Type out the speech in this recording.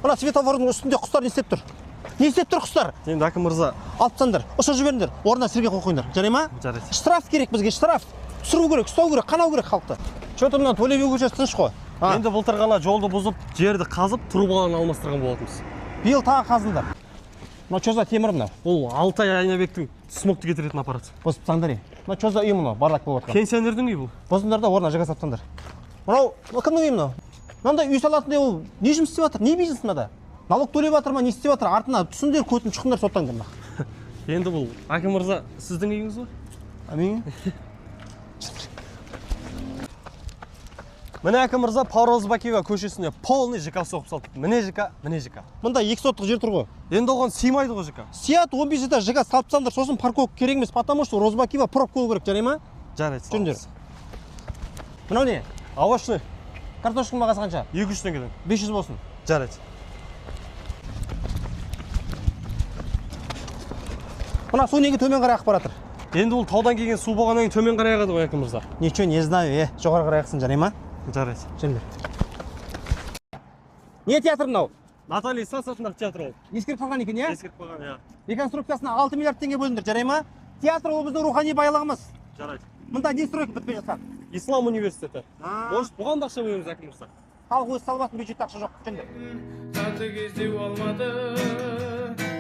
Ана светофордың үстінде құстар не істеп тұр? Не істеп тұр құстар? Енді әкім мырза. Алып тастаңдар. Ұшып жіберіңдер. Орнына сірге қойыңдар. Жарай ма? Жарайды. Штраф керек бізге, штраф. Түсіру керек, ұстау керек, қанау керек халықты. Что-то мына Төле би көшесі тыныш қой. Енді былтыр ғана жолды бұзып, жерді қазып, трубаларын алмастырған болатынбыз. Биыл тағы қазылдар. Мына чоза темір мынау. Ол Алтай Айнабектің смокты кетіретін аппарат. Бұзып тастаңдар. Мына чоза үй мынау, бардак болып жатқан. Пенсионердің үйі бұл. Бұзыңдар да орнына жайғастырып тастаңдар. Мынау кімнің үйі мынау? Мынандай үй салатындай ол не жұмыс істеп жатыр? Не бизнес мынада? Налог төлеп жатыр ма, не істеп жатыр? Артына түсіңдер, көтін шықыңдар, соттаңдар мына. Енді бұл әкім мырза сіздің үйіңіз ғой? Мен? Міне әкім мырза Павловсбакиева көшесіне полный ЖК соғып салды. Міне ЖК, міне ЖК. Мында 2 соттық жер тұр ғой. Енді оған сыймайды ғой ЖК. Сият 15 этаж ЖК салып тастаңдар, сосын парковка керек емес, потому что Розбакиева пробка болу керек, жарай ма? Жарайды. Жүріңдер. Мынау не? Овощный. Картошканың бағасы қанша? 200 теңгеден. 500 болсын. Жарайды. Мына су неге төмен қарай ағып баратыр? Енді ол таудан келген су болғаннан кейін төмен қарай ағады ғой әкім мырза. Ничего не знаю, жоғары қарай ағсын, жарай ма? Жарайды. Жүріңдер. Не театр мынау? Наталья Сас атындағы театр ол. Ескеріп қалған екен, иә? Ескеріп қойған, иә. Реконструкциясына 6 миллиард теңге бөліндір, жарай ма? Театр ол біздің рухани байлығымыз. Жарайды. Мында не стройка бітпей жатқан? Ислам университеті. Может, бұған да ақша бөлеміз әкім мырза. Халық өзі салып алсын, бюджетте ақша жоқ. Жүріңдер. Қатты кезде болмады